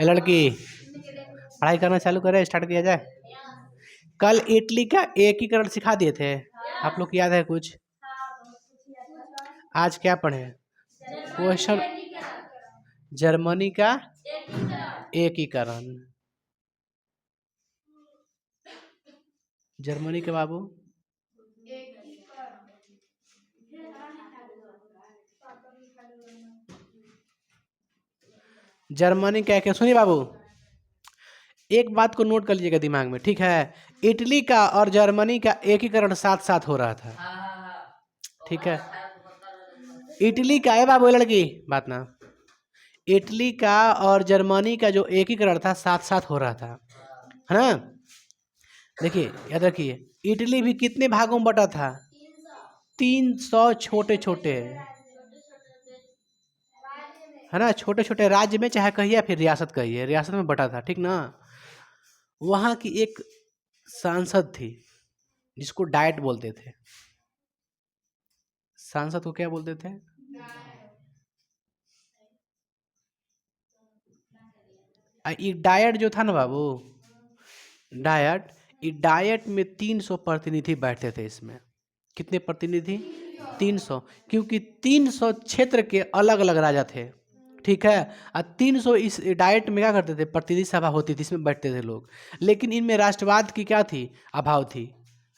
ए लड़की, पढ़ाई करना चालू करें, स्टार्ट किया जाए। कल इटली का एकीकरण सिखा दिए थे, आप लोग को याद है कुछ? आज क्या पढ़े? क्वेश्चन, जर्मनी का एकीकरण। जर्मनी के बाबू जर्मनी क्या क्या सुनिए बाबू, एक बात को नोट कर लीजिएगा दिमाग में, ठीक है? इटली का और जर्मनी का एकीकरण साथ साथ हो रहा था, ठीक है? इटली का है बाबू, लड़की बात ना, इटली का और जर्मनी का जो एकीकरण था साथ साथ हो रहा था, है ना? देखिए याद रखिए, इटली भी कितने भागों में बटा था? 300 छोटे छोटे, है ना? छोटे छोटे राज्य में, चाहे कहिए फिर रियासत कहिए, रियासत में बटा था, ठीक ना? वहां की एक सांसद थी जिसको डायट बोलते थे। सांसद को क्या बोलते थे? ये डायट जो था ना बाबू, डायट, ये डायट में 300 प्रतिनिधि बैठते थे इसमें। कितने प्रतिनिधि? 300, क्योंकि 300 क्षेत्र के अलग अलग राजा थे, ठीक है? और 300 इस डायट में क्या करते थे? प्रतिनिधि सभा होती थी, इसमें बैठते थे लोग। लेकिन इनमें राष्ट्रवाद की क्या थी? अभाव थी।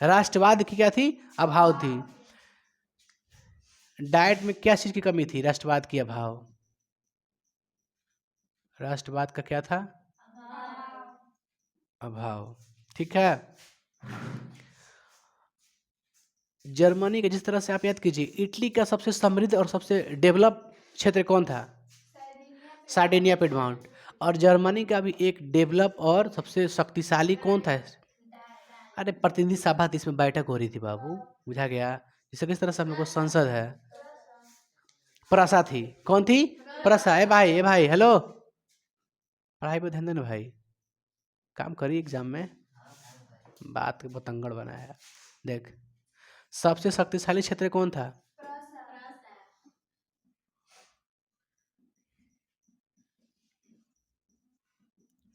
राष्ट्रवाद की क्या थी? अभाव थी। डायट में क्या चीज की कमी थी? राष्ट्रवाद की अभाव। राष्ट्रवाद का क्या था? अभाव, ठीक है? जर्मनी के, जिस तरह से आप याद कीजिए, इटली का सबसे समृद्ध और सबसे डेवलप क्षेत्र कौन था? Sardinia Piedmont. और जर्मनी का भी एक डेवलप और सबसे शक्तिशाली कौन था? अरे प्रतिनिधि सभा थी, इसमें बैठक हो रही थी बाबू, बुझा गया? जैसे किस तरह से हम लोग को संसद है, प्रसा थी। कौन थी? प्रसा। ए भाई, ए भाई, हेलो, पढ़ाई पे ध्यान देना भाई, काम करिए एग्जाम में, बात के बतंगड़ बनाया। देख, सबसे शक्तिशाली क्षेत्र कौन था?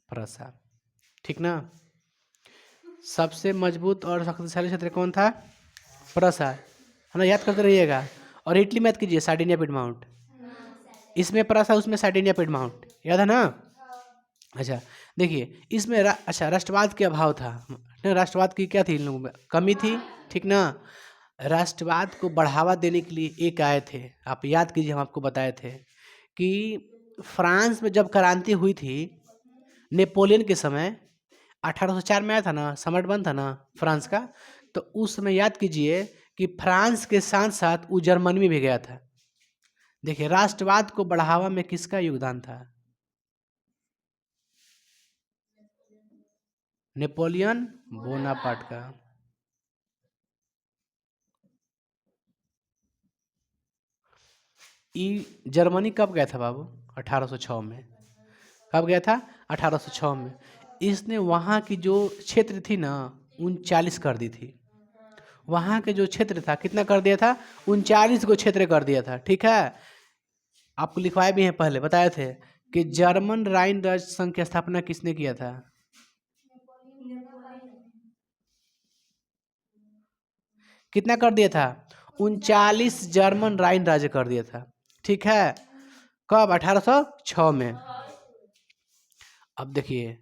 प्रसा, ठीक ना? सबसे मजबूत और शक्तिशाली क्षेत्र कौन था? प्रसा, है ना? याद करते रहिएगा। और इटली में याद कीजिए, सार्डिनिया पिडमाउंट। इसमें प्रसा, उसमें सार्डिनिया पिडमाउंट, याद है ना? अच्छा, देखिए इसमें अच्छा, राष्ट्रवाद के अभाव था। राष्ट्रवाद की क्या थी इन लोगों में? कमी थी, ठीक ना? राष्ट्रवाद को बढ़ावा देने के लिए एक आए थे, आप याद कीजिए, हम आपको बताए थे कि फ्रांस में जब क्रांति हुई थी नेपोलियन के समय, 1804 में आया था ना, सम्राट बन था ना फ्रांस का, तो उस समय याद कीजिए कि फ्रांस के साथ साथ वो जर्मनी में भी गया था। देखिए, राष्ट्रवाद को बढ़ावा में किसका योगदान था? नेपोलियन बोनापार्ट का। जर्मनी कब गया था बाबू? 1806 में। कब गया था? 1806 में। इसने वहाँ की जो क्षेत्र थी ना 39 कर दी थी। वहाँ के जो क्षेत्र था कितना कर दिया था? 39 को क्षेत्र कर दिया था, ठीक है? आपको लिखवाए भी हैं, पहले बताए थे कि जर्मन राइन राज्य संघ की स्थापना किसने किया था? कितना कर दिया था? 39 जर्मन राइन राज्य कर दिया था, ठीक है? कब? 1806 में। अब देखिए,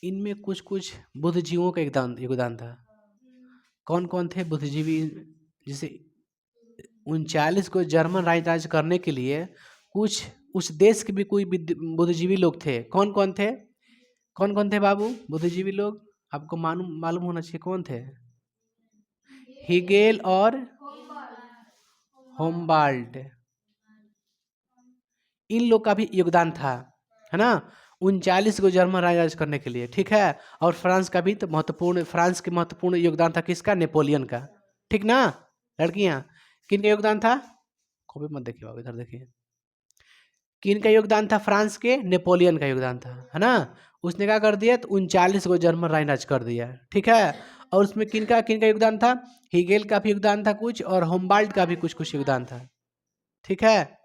इनमें कुछ कुछ बुद्धिजीवियों का योगदान था। कौन कौन थे बुद्धिजीवी? जैसे 39 को जर्मन राज्य करने के लिए कुछ उस देश के भी कोई बुद्धिजीवी लोग थे। कौन कौन थे? कौन कौन थे बाबू बुद्धिजीवी लोग? आपको मालूम मालूम होना चाहिए कौन थे। हिगेल और होमबाल्ट, इन लोग का भी योगदान था, है ना? 39 को जर्मन राज्य करने के लिए, ठीक है? और फ्रांस का भी तो महत्वपूर्ण, फ्रांस के महत्वपूर्ण योगदान था किसका? नेपोलियन का, ठीक ना? लड़कियां, किन का योगदान था? कॉपी मत देखिए बाबू, इधर देखिए। किन का योगदान था? फ्रांस के नेपोलियन का योगदान था, है ना? उसने क्या कर दिया? तो 39 को जर्मन राज्य कर दिया, ठीक है? और उसमें किन का योगदान था? हिगेल का भी योगदान था कुछ, और होमबाल्ट का भी कुछ कुछ योगदान था, ठीक है?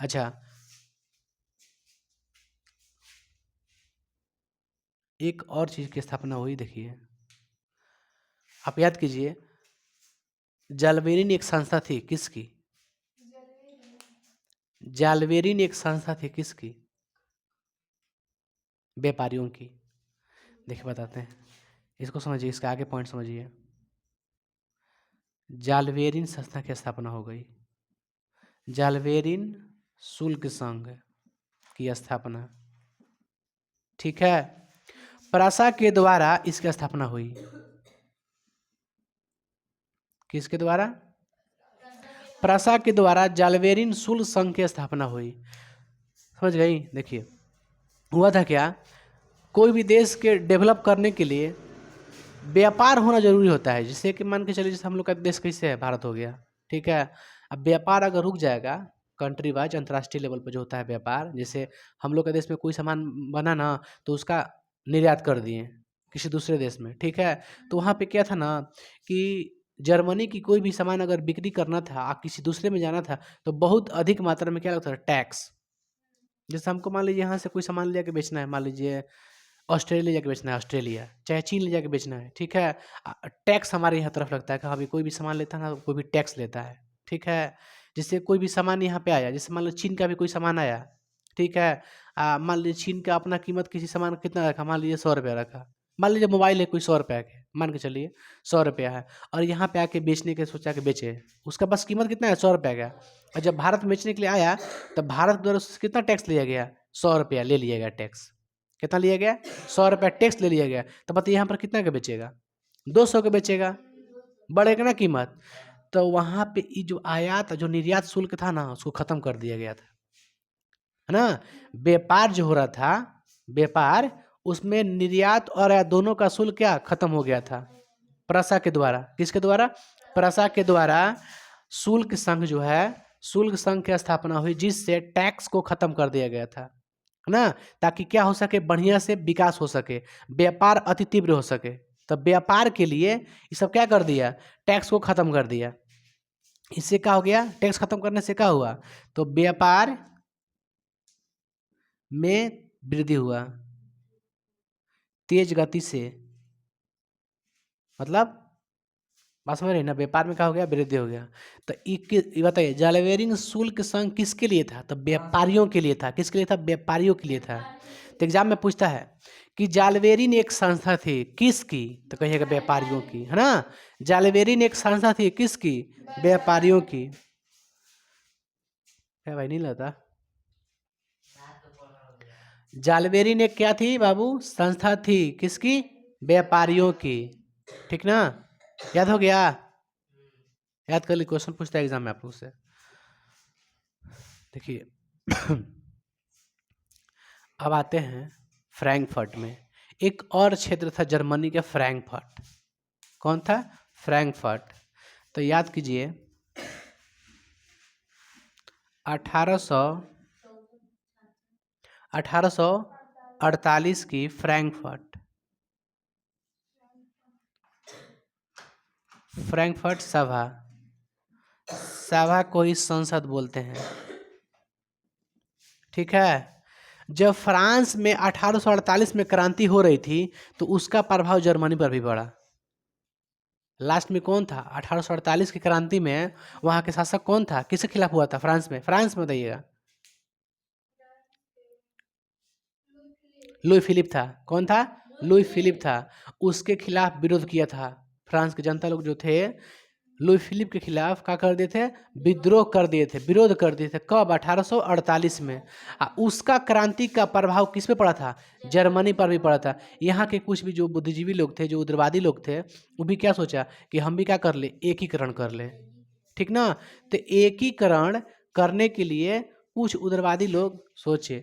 अच्छा, एक और चीज की स्थापना हुई, देखिए आप याद कीजिए, जालवेरिन एक संस्था थी किसकी? जालवेरिन एक संस्था थी किसकी? व्यापारियों की। देखिए बताते हैं, इसको समझिए, इसका आगे पॉइंट समझिए। जालवेरिन संस्था की स्थापना हो गई, जालवेरिन शुल्क संघ की स्थापना, ठीक है। प्रसा के द्वारा इसकी स्थापना हुई, किसके द्वारा? प्रसा के द्वारा जालवेरिन शुल्क संघ की स्थापना हुई, समझ गई। देखिए हुआ था क्या, कोई भी देश के डेवलप करने के लिए व्यापार होना जरूरी होता है। जैसे कि मान के चलिए, जैसे हम लोग का देश कैसे है, भारत हो गया, ठीक है। अब व्यापार अगर रुक जाएगा कंट्री वाइज, अंतर्राष्ट्रीय लेवल पर जो होता है व्यापार, जैसे हम लोग के देश में कोई सामान बना ना, तो उसका निर्यात कर दिए किसी दूसरे देश में, ठीक है। तो वहाँ पे क्या था ना कि जर्मनी की कोई भी सामान अगर बिक्री करना था, किसी दूसरे में जाना था, तो बहुत अधिक मात्रा में क्या लगता था, टैक्स। जैसे हमको मान लीजिए यहाँ से कोई सामान ले जाके बेचना है, मान लीजिए ऑस्ट्रेलिया ले जाके बेचना है, ऑस्ट्रेलिया चाहे चीन ले जाके बेचना है, ठीक है। टैक्स हमारे यहाँ तरफ लगता है कि हाँ भाई, कोई भी सामान लेता है ना, कोई भी टैक्स लेता है, ठीक है। जैसे कोई भी सामान यहाँ पे आया, जैसे मान लो चीन का भी कोई सामान आया, ठीक है। मान लीजिए चीन का अपना कीमत किसी सामान का कितना रखा, मान लीजिए 100 रुपया रखा, मान लीजिए मोबाइल है कोई 100 रुपया के, मान के चलिए 100 रुपया है, और यहाँ पे आके बेचने के सोचा के बेचे, उसका बस कीमत कितना है, 100 रुपया का। और जब भारत में बेचने के लिए आया, तब भारत द्वारा उससे कितना टैक्स लिया गया, 100 रुपया ले लिया गया टैक्स। कितना लिया गया, 100 रुपया टैक्स ले लिया गया। तो बताइए यहाँ पर कितना का बेचेगा, 200 का बेचेगा, बढ़ेगा ना कीमत। तो वहाँ पे ये जो आयात जो निर्यात शुल्क था ना, उसको खत्म कर दिया गया था, है ना। व्यापार जो हो रहा था, व्यापार, उसमें निर्यात और आयात दोनों का शुल्क क्या खत्म हो गया था, प्रसा के द्वारा। किसके द्वारा? प्रसा के द्वारा शुल्क संघ जो है, शुल्क संघ की स्थापना हुई, जिससे टैक्स को खत्म कर दिया गया था, है ना। ताकि क्या हो सके, बढ़िया से विकास हो सके, व्यापार अति तीव्र हो सके। तो व्यापार के लिए ये सब क्या कर दिया, टैक्स को खत्म कर दिया। इससे क्या हो गया, टैक्स खत्म करने से क्या हुआ, तो व्यापार में वृद्धि हुआ तेज गति से, मतलब बात समझ रहे हैं ना, व्यापार में क्या हो गया, वृद्धि हो गया। तो ये बताइए, जालवेरिन शुल्क संघ किसके लिए था, तो व्यापारियों के लिए था। किसके लिए था, व्यापारियों के लिए था। तो एग्जाम में पूछता है कि जालवेरिन एक संस्था थी किसकी, तो कहिएगा व्यापारियों की, है ना। जालवेरिन एक संस्था थी किसकी, व्यापारियों की। क्या भाई नहीं लगता, जालवेरिन एक क्या थी बाबू, संस्था थी किसकी, व्यापारियों की, ठीक ना। याद हो गया, याद कर ली, क्वेश्चन पूछता है एग्जाम में आप लोग से। देखिए अब आते हैं फ्रैंकफर्ट में। एक और क्षेत्र था जर्मनी के, फ्रैंकफर्ट। कौन था, फ्रैंकफर्ट। तो याद कीजिए 1848 की फ्रैंकफर्ट, फ्रैंकफर्ट सभा, सभा को ही संसद बोलते हैं, ठीक है। जब फ्रांस में 1848 में क्रांति हो रही थी, तो उसका प्रभाव जर्मनी पर भी पड़ा। लास्ट में कौन था, 1848 की क्रांति में वहां के शासक कौन था, किसके खिलाफ हुआ था, फ्रांस में, फ्रांस में बताइएगा, लुई फिलिप था। कौन था, लुई फिलिप था। उसके खिलाफ विरोध किया था फ्रांस के जनता लोग जो थे, लुई फिलिप के खिलाफ क्या कर दिए थे, विद्रोह कर दिए थे, विरोध कर दिए थे। कब, 1848 में। उसका क्रांति का प्रभाव किस पे पड़ा था, जर्मनी पर भी पड़ा था। यहाँ के कुछ भी जो बुद्धिजीवी लोग थे, जो उग्रवादी लोग थे, वो भी क्या सोचा कि हम भी क्या कर ले, एकीकरण कर ले, ठीक ना। तो एकीकरण करने के लिए कुछ उग्रवादी लोग सोचे,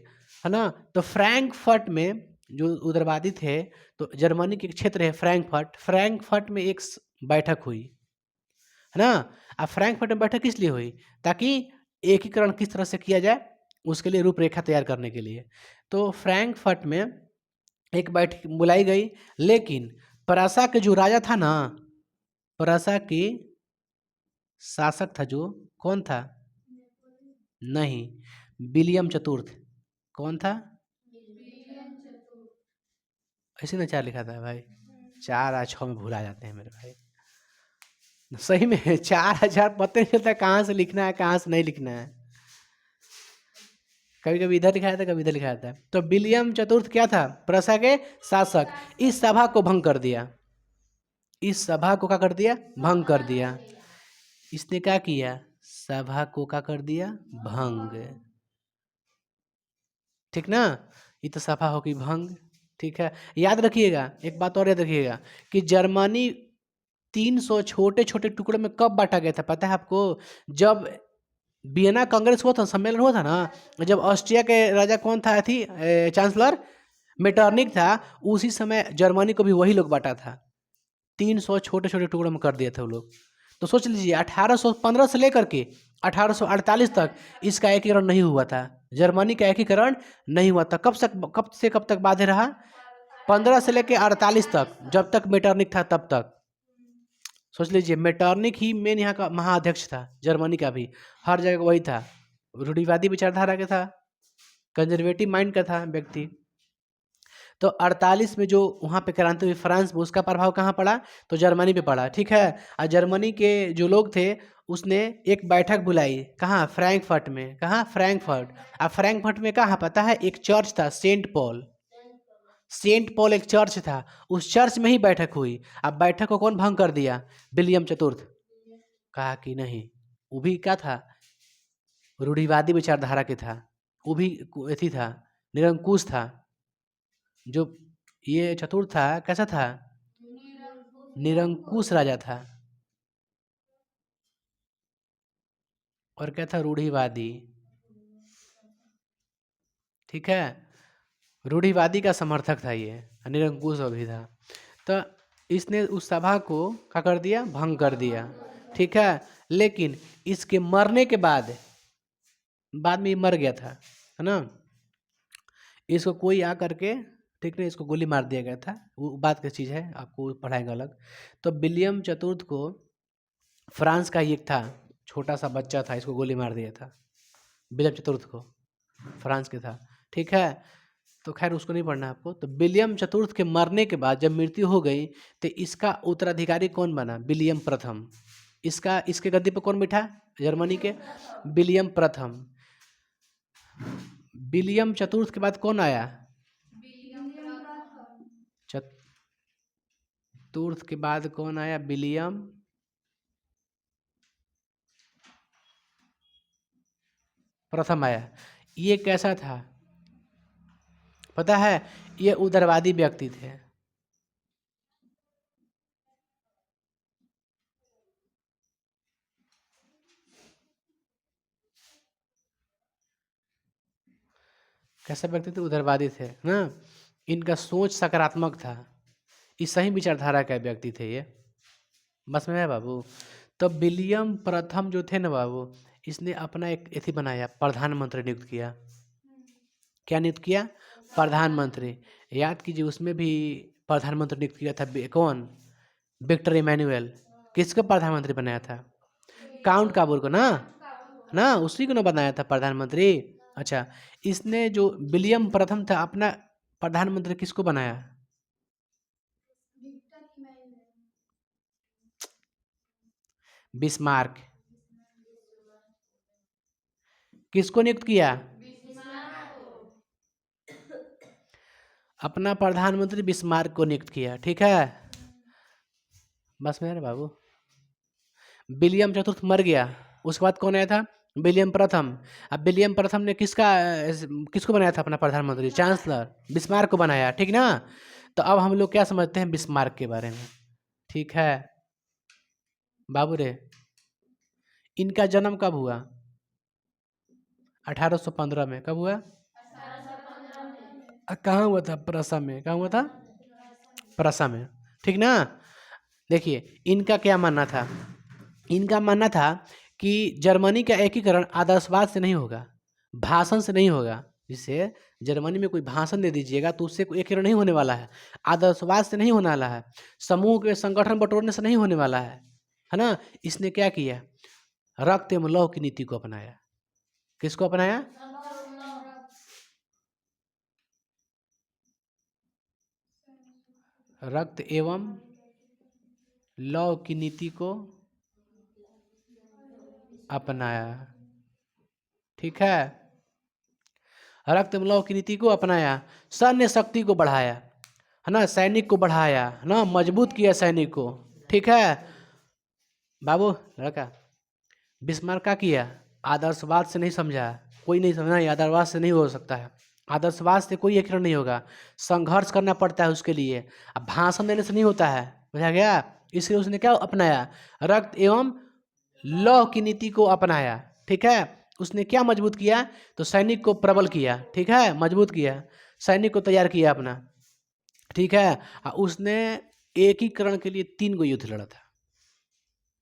है ना। तो फ्रैंकफर्ट में जो उग्रवादी थे, तो जर्मनी के क्षेत्र है फ्रैंकफर्ट, फ्रैंकफर्ट में एक बैठक हुई, है ना। अब फ्रैंकफर्ट में बैठक किस लिए हुई, ताकि एकीकरण किस तरह से किया जाए, उसके लिए रूपरेखा तैयार करने के लिए। तो फ्रैंकफर्ट में एक बैठक बुलाई गई, लेकिन परासा के जो राजा था ना, परासा के शासक था जो, कौन था, नहीं, विलियम चतुर्थ। कौन था, ऐसे ना 4 लिखा था भाई, 4 और 6 में भूला जाते हैं मेरे भाई। सही में 4000 पता नहीं चलता कहाँ से लिखना है कहाँ से नहीं लिखना है। कभी कभी इधर लिखा जाता है, कभी इधर लिखा जाता है। तो विलियम चतुर्थ क्या था? प्रसा के शासक। इस सभा को भंग कर दिया, इस सभा को क्या कर दिया? भंग कर दिया। इसने क्या किया? सभा को क्या कर दिया? भंग। ठीक ना? ये तो सभा होगी भंग। ठीक है, याद रखिएगा एक बात और याद रखिएगा कि जर्मनी 300 छोटे छोटे टुकड़ों में कब बांटा गया था पता है आपको? जब वियना कांग्रेस हुआ था, सम्मेलन हुआ था ना, जब ऑस्ट्रिया के राजा कौन था थी चांसलर मेटरनिक था, उसी समय जर्मनी को भी वही लोग बांटा था। 300 छोटे छोटे टुकड़ों में कर दिए थे वो लोग। तो सोच लीजिए 1815 से लेकर के 1848 तक इसका एकीकरण नहीं हुआ था, जर्मनी का एकीकरण नहीं हुआ था। कब से कब तक बाध्य रहा? 15 से लेकर 48 तक, जब तक मेटरनिक था तब तक। सोच लीजिए मेटरनिक ही मेन यहाँ का महाअध्यक्ष था, जर्मनी का भी हर जगह वही था, रूढ़िवादी विचारधारा का था, कंजर्वेटिव माइंड का था व्यक्ति। तो 48 में जो वहाँ पे क्रांति हुई फ्रांस में, उसका प्रभाव कहाँ पड़ा? तो जर्मनी पे पड़ा। ठीक है, और जर्मनी के जो लोग थे उसने एक बैठक बुलाई, कहाँ? फ्रैंकफर्ट में। कहाँ? फ्रैंकफर्ट। अब फ्रैंकफर्ट में कहाँ पता है? एक चर्च था, सेंट पॉल। सेंट पॉल एक चर्च था, उस चर्च में ही बैठक हुई। अब बैठक को कौन भंग कर दिया? विलियम चतुर्थ। कहा कि नहीं, वो भी क्या था? रूढ़िवादी विचारधारा के था, वो भी अथी था, निरंकुश था। जो ये चतुर्थ था कैसा था? निरंकुश राजा था। और क्या था? रूढ़िवादी। ठीक है, रूढ़िवादी का समर्थक था ये, निरंकुश भी था। तो इसने उस सभा को क्या कर दिया? भंग कर दिया। ठीक है, लेकिन इसके मरने के बाद में ये मर गया था, है ना? इसको कोई आ करके, ठीक नहीं, इसको गोली मार दिया गया था, वो बात की चीज़ है, आपको पढ़ाएंगे अलग। तो विलियम चतुर्थ को फ्रांस का ही एक था, छोटा सा बच्चा था, इसको गोली मार दिया था, विलियम चतुर्थ को, फ्रांस के था। ठीक है, तो खैर उसको नहीं पढ़ना आपको। तो विलियम चतुर्थ के मरने के बाद जब मृत्यु हो गई तो इसका उत्तराधिकारी कौन बना? विलियम प्रथम। इसके गद्दी पर कौन बैठा? जर्मनी के विलियम प्रथम। विलियम चतुर्थ के बाद कौन आया? चतुर्थ के बाद कौन आया? विलियम प्रथम आया। ये कैसा था पता है? ये उदारवादी व्यक्ति थे। कैसे व्यक्ति थे? उदारवादी थे ना। इनका सोच सकारात्मक था, इस सही विचारधारा का व्यक्ति थे ये। बस में है बाबू। तो विलियम प्रथम जो थे ना बाबू, इसने अपना एक एथी बनाया, प्रधानमंत्री नियुक्त किया। क्या नियुक्त किया? प्रधानमंत्री। याद कीजिए उसमें भी प्रधानमंत्री नियुक्त किया था कौन? Victor Emmanuel. किसको प्रधानमंत्री बनाया था? काउंट काबूल को ना, ना उसी को ना बनाया था प्रधानमंत्री। अच्छा, इसने जो विलियम प्रथम था अपना प्रधानमंत्री किसको बनाया? बिस्मार्क। किसको नियुक्त किया? अपना प्रधानमंत्री बिस्मार्क को नियुक्त किया। ठीक है, बस में है बाबू। विलियम चतुर्थ मर गया, उसके बाद कौन आया था? विलियम प्रथम। अब विलियम प्रथम ने किसको बनाया था अपना प्रधानमंत्री? चांसलर बिस्मार्क को बनाया। ठीक ना? तो अब हम लोग क्या समझते हैं बिस्मार्क के बारे में? ठीक है बाबू रे, इनका जन्म कब हुआ? 1815 में। कब हुआ? कहाँ हुआ था? प्रसा में। कहाँ हुआ था? प्रसा में। ठीक ना? देखिए इनका क्या मानना था? इनका मानना था कि जर्मनी का एकीकरण आदर्शवाद से नहीं होगा, भाषण से नहीं होगा। जिससे जर्मनी में कोई भाषण दे दीजिएगा तो उससे कोई एकीकरण नहीं होने वाला है, आदर्शवाद से नहीं होने वाला है, समूह के संगठन बटोरने से नहीं होने वाला है ना? इसने क्या किया? रक्त एवं लौह की नीति को अपनाया। किसको अपनाया? रक्त एवं लौ की नीति को अपनाया। ठीक है, रक्त एवं लौ की नीति को अपनाया, सैन्य शक्ति को बढ़ाया, है ना, सैनिक को बढ़ाया, है ना, मजबूत किया सैनिक को। ठीक है बाबू, लड़का बिस्मार्क का किया, आदर्शवाद से नहीं समझा, कोई नहीं समझा, ये आदर्शवाद से नहीं हो सकता है, आदर्शवाद से कोई एकीकरण नहीं होगा, संघर्ष करना पड़ता है उसके लिए, अब भाषण देने से नहीं होता है, बुझा गया। इसलिए उसने क्या अपनाया, रक्त एवं लौ की नीति को अपनाया। ठीक है, उसने क्या मजबूत किया, तो सैनिक को प्रबल किया, ठीक है, मजबूत किया, सैनिक को तैयार किया अपना। ठीक है, उसने एकीकरण के लिए 3 गो युद्ध लड़ा था।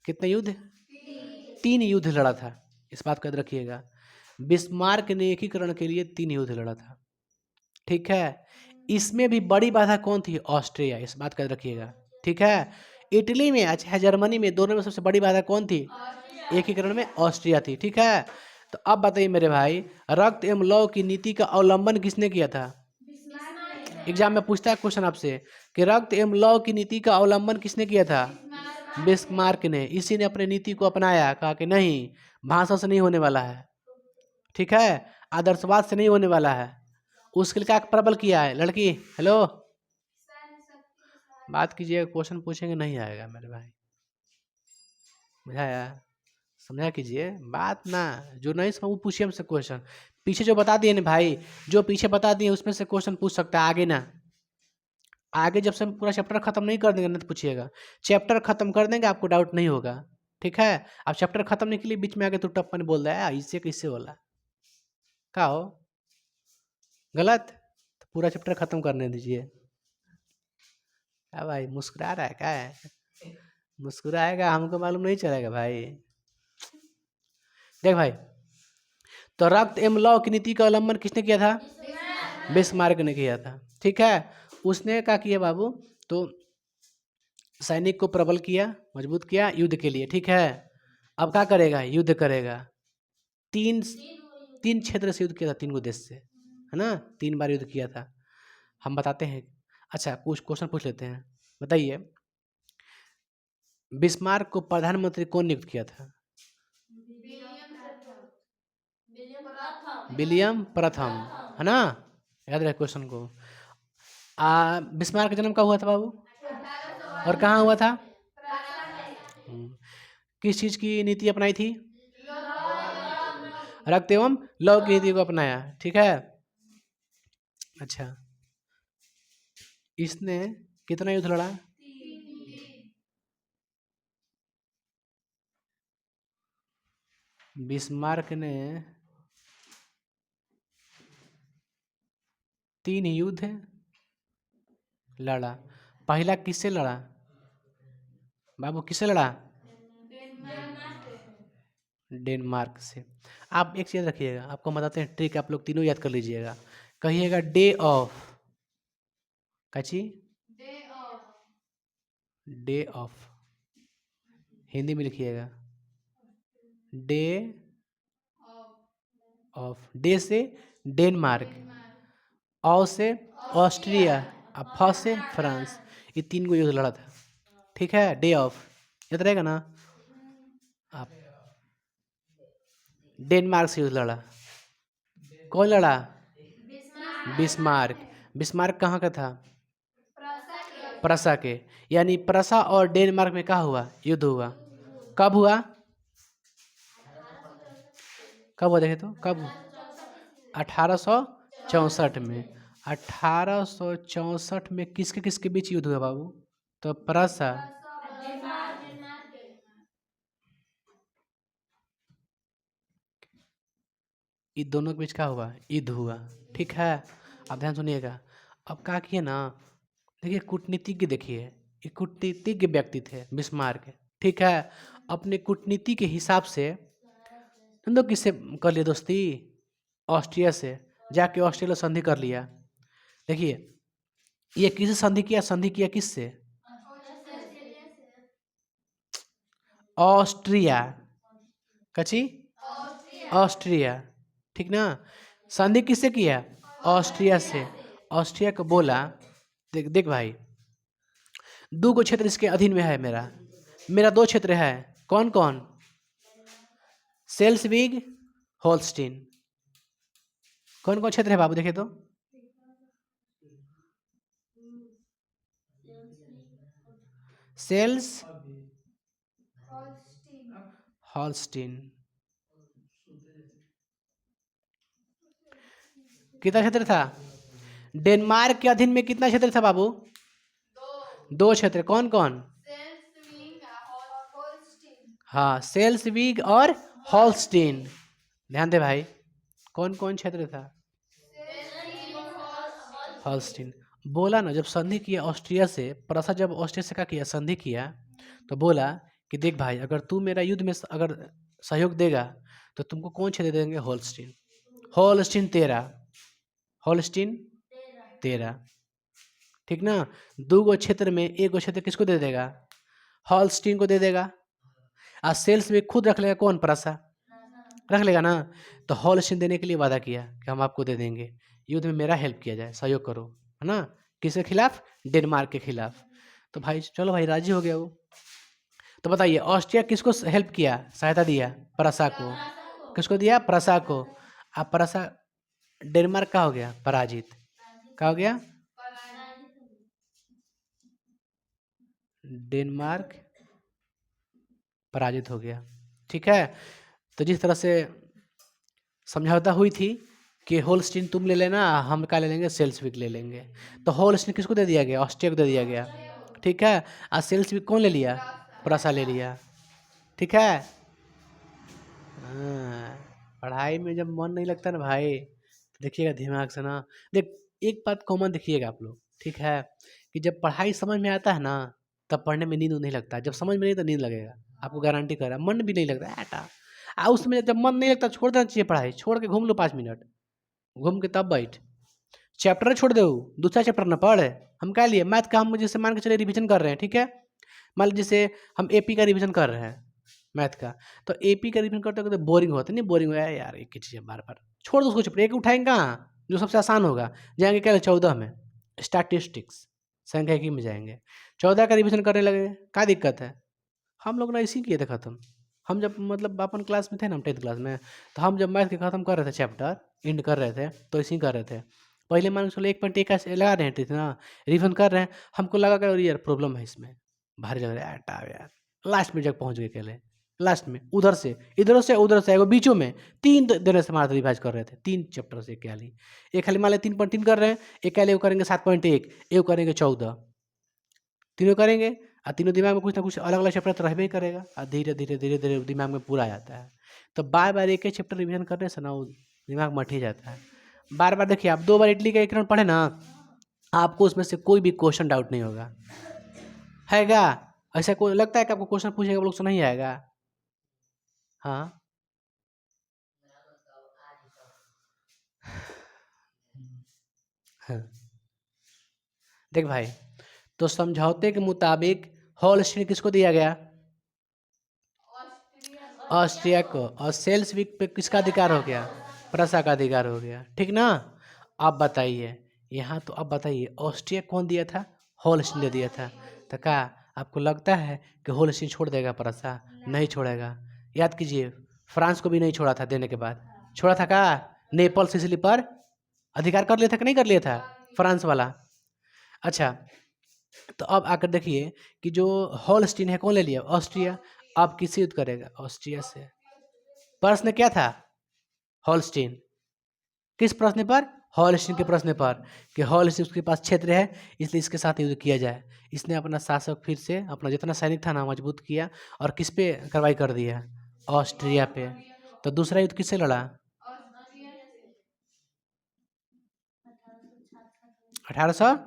कितने युद्ध, 3 युद्ध लड़ा था, इस बात को याद रखिएगा। बिस्मार्क ने एकीकरण के लिए 3 युद्ध लड़ा था। ठीक है, इसमें भी बड़ी बाधा कौन थी, ऑस्ट्रिया, इस बात का याद रखिएगा। ठीक है, इटली में, अच्छा जर्मनी में, दोनों में सबसे बड़ी बाधा कौन थी, एकीकरण में ऑस्ट्रिया थी। ठीक है, तो अब बताइए मेरे भाई, रक्त एवं लौ की नीति का अवलंबन किसने किया था। एग्जाम में पूछता है क्वेश्चन आपसे कि रक्त एवं लौ की नीति का अवलंबन किसने किया था, बिस्मार्क ने। इसी ने अपने नीति को अपनाया, कहा कि नहीं, भाषा से नहीं होने वाला है, ठीक है, आदर्शवाद से नहीं होने वाला है, उसके लिए क्या प्रबल किया है। लड़की हेलो, बात कीजिए, क्वेश्चन पूछेंगे नहीं आएगा मेरे भाई, बुझाया, समझा कीजिए बात ना, जो नहीं समझ वो पूछिए हमसे क्वेश्चन, पीछे जो बता दिए ना भाई, जो पीछे बता दिए उसमें से क्वेश्चन पूछ सकता है, आगे ना, आगे जब से हम पूरा चैप्टर खत्म नहीं कर देंगे ना तो पूछिएगा, चैप्टर खत्म कर देंगे आपको डाउट नहीं होगा। ठीक है, अब चैप्टर खत्म नहीं के लिए बीच में आगे तो टप्पन बोल रहा है, इससे कैसे बोला, क्या हो गलत, तो पूरा चैप्टर खत्म करने दीजिए। क्या भाई मुस्कुरा रहा है, क्या है, मुस्कुराएगा हमको मालूम नहीं चलेगा भाई। देख भाई, तो रक्त एवं लौ की नीति का अवलंबन किसने किया था, बिस्मार्क ने किया था। ठीक है, उसने क्या किया बाबू, तो सैनिक को प्रबल किया, मजबूत किया युद्ध के लिए। ठीक है, अब क्या करेगा, युद्ध करेगा, तीन तीन क्षेत्र से युद्ध किया था, 3 गो देश से, है ना, 3 बार युद्ध किया था, हम बताते हैं। अच्छा कुछ क्वेश्चन पूछ लेते हैं, बताइए बिस्मार्क को प्रधानमंत्री कौन नियुक्त किया था, विलियम प्रथम, है ना, याद रहे क्वेश्चन को। बिस्मार्क का जन्म कब हुआ था बाबू, और कहाँ हुआ था, किस चीज की नीति अपनाई थी, रक्त एवं लौ की नीति को अपनाया। ठीक है, अच्छा इसने कितना युद्ध लड़ा, बिस्मार्क ने 3 युद्ध लड़ा। पहला किससे लड़ा बाबू, किससे लड़ा, डेनमार्क से। आप एक चीज रखिएगा, आपको बताते हैं ट्रिक, आप लोग तीनों याद कर लीजिएगा। कहिएगा डे ऑफ, कची, डे ऑफ, हिंदी में लिखिएगा, डे ऑफ, डे से डेनमार्क, ऑ से ऑस्ट्रिया, और फ से फ्रांस, ये 3 गो युद्ध लड़ा था। ठीक है, डे ऑफ याद रहेगा ना। आप डेनमार्क से युद्ध लड़ा, कौन लड़ा, बिस्मार्क। बिस्मार्क कहाँ का था, प्रसा के, यानी प्रसा और डेनमार्क में क्या हुआ, युद्ध हुआ। कब हुआ, कब हुआ देखे तो, कब, 1864 में। 1864 में किसके किसके बीच युद्ध हुआ बाबू, तो प्रसा, ये दोनों के बीच क्या हुआ, युद्ध हुआ। ठीक है, अब ध्यान सुनिएगा, अब क्या किए ना, देखिए कूटनीतिज्ञ, देखिए ये कूटनीतिज्ञ व्यक्ति थे बिस्मार्क। ठीक है, अपने कूटनीति के हिसाब से हम लोग किससे कर लिए दोस्ती, ऑस्ट्रिया से, जाके ऑस्ट्रेलिया संधि कर लिया। देखिए ये किससे संधि किया, संधि किया किससे, ऑस्ट्रिया, कची, ऑस्ट्रिया, ठीक ना, संधि किससे किया, ऑस्ट्रिया से। ऑस्ट्रिया को बोला, देख देख भाई, दो गो क्षेत्र इसके अधीन में है मेरा। मेरा दो क्षेत्र है, कौन कौन? Schleswig, Holstein. कौन कौन क्षेत्र है बाबू देखे तो? सेल्स, हॉल्स्टीन। कितना क्षेत्र था? डेनमार्क के अधीन में कितना क्षेत्र था बाबू? दो क्षेत्र। कौन कौन? हाँ, सेल्सविग और हॉल्स्टीन। ध्यान दे भाई, कौन कौन क्षेत्र था? हॉल्स्टीन। बोला ना, जब संधि किया ऑस्ट्रिया से, प्रसा जब ऑस्ट्रिया से क्या किया, संधि किया, तो बोला कि देख भाई, अगर तू मेरा युद्ध में अगर सहयोग देगा तो तुमको कौन क्षेत्र देंगे? होल्स्टीन। होल्स्टीन तेरा, होल्स्टीन तेरा, ठीक ना? दो गो क्षेत्र में एक गो क्षेत्र किसको दे देगा? हॉल्स्टीन को दे देगा। और सेल्स में खुद रख लेगा कौन? प्रसा रख लेगा ना। तो हॉल्स्टीन देने के लिए वादा किया कि हम आपको दे देंगे, युद्ध में मेरा हेल्प किया जाए, सहयोग करो, है ना? किसके खिलाफ? डेनमार्क के खिलाफ। तो भाई चलो भाई, राजी हो गया वो। तो बताइए, ऑस्ट्रिया किसको हेल्प किया, सहायता दिया? प्रसा को। किसको दिया? प्रसा को। अब प्रसा, डेनमार्क का हो गया पराजित। क्या हो गया? डेनमार्क पराजित हो गया, ठीक है। तो जिस तरह से समझौता हुई थी कि होल्स्टीन तुम ले लेना, हम क्या ले लेंगे? सेल्सविक ले लेंगे। तो होल्स्टीन किसको दे दिया गया? ऑस्ट्रिया को दे दिया गया, ठीक है। और सेल्सविक कौन ले लिया? प्रसा ले लिया, ठीक है। हाँ, पढ़ाई में जब मन नहीं लगता ना भाई, तो देखिएगा दिमाग से ना। देख, एक बात कॉमन देखिएगा आप लोग, ठीक है, कि जब पढ़ाई समझ में आता है ना, तब पढ़ने में नींद नहीं लगता। जब समझ में नहीं तो नींद लगेगा, आपको गारंटी कर रहा है। मन भी नहीं लगता ऐटा। उसमें जब मन नहीं लगता छोड़ देना चाहिए पढ़ाई, छोड़ के घूम लो 5 मिनट, घूम के तब बैठ। चैप्टर छोड़ दो, दूसरा चैप्टर ना पढ़। हम क्या लिए? मैथ का हम जैसे मान के चले रिवीजन कर रहे हैं, ठीक है। मान लीजिए जैसे हम एपी का रिवीजन कर रहे हैं, मैथ का, तो एपी का रिवीजन करते करते बोरिंग होता नहीं? बोरिंग हुआ यार, एक ही चीज़ बार बार, छोड़ दो उसको चैप्टर। एक उठाएंगे कहाँ? जो सबसे आसान होगा, जाएंगे क्या 14 में, स्टैटिस्टिक्स, सांख्यिकी में जाएंगे। 14 का रिवीजन करने लगे, क्या दिक्कत है? हम लोग ना इसी किए थे ख़त्म। हम जब मतलब अपन क्लास में थे ना, हम 10th क्लास में, तो हम जब मैथ के ख़त्म कर रहे थे चैप्टर, एंड कर रहे थे, तो इसी कर रहे थे। पहले मान के चलो 1.1 का लगा रहे थे ना, रिवीजन कर रहे हैं, हमको लगा कि यार प्रॉब्लम है इसमें, भारी लग रहा है यार यार। लास्ट में जब पहुँच गए अकेले, लास्ट में उधर से उधर से वो बीचों में 3 देने से हमारा रिवाइज कर रहे थे, 3 चैप्टर से। एक खाली मान लें 3.3 कर रहे हैं, एक खाली वो करेंगे 7.1, एक करेंगे 14, तीनों करेंगे। और तीनों दिमाग में कुछ ना कुछ अलग अलग चैप्टर तो रहबे ही करेगा, और धीरे धीरे धीरे धीरे दिमाग में पूरा आ जाता है। तो बार बार एक ही चैप्टर रिवीजन करने से ना वो दिमाग मठ ही जाता है। बार बार देखिए, आप 2 बार इडली का एक राउंड पढ़े ना, आपको उसमें से कोई भी क्वेश्चन डाउट नहीं होगा, हैगा? ऐसा कोई लगता है कि आपको क्वेश्चन पूछेगा वो लोग से नहीं आएगा? हाँ, हाँ। देख भाई, तो समझौते के मुताबिक होल्स्टीन किसको दिया गया? ऑस्ट्रिया को। और सेल्सविक पे किसका अधिकार हो गया? प्रसा का अधिकार हो गया, ठीक ना। अब बताइए यहाँ, तो अब बताइए ऑस्ट्रिया कौन दिया था? होल्स्टीन ने दिया था। तो क्या आपको लगता है कि होल्स्टीन छोड़ देगा प्रसा? नहीं छोड़ेगा। याद कीजिए, फ्रांस को भी नहीं छोड़ा था देने के बाद। छोड़ा था क्या? नेपल सिसिली पर अधिकार कर लिया था कि नहीं कर लिया था फ्रांस वाला? अच्छा, तो अब आकर देखिए कि जो होल्स्टीन है कौन ले लिया? ऑस्ट्रिया। अब किससे युद्ध करेगा? ऑस्ट्रिया से। प्रश्न क्या था? होल्स्टीन। किस प्रश्न पर? होल्स्टीन के प्रश्न पर, कि होल्स्टीन उसके पास क्षेत्र है, इसलिए इसके साथ युद्ध किया जाए। इसने अपना शासक फिर से, अपना जितना सैनिक था ना, मजबूत किया, और किस पे कार्रवाई कर दिया? ऑस्ट्रिया पे। तो दूसरा युद्ध किससे लड़ा? 1800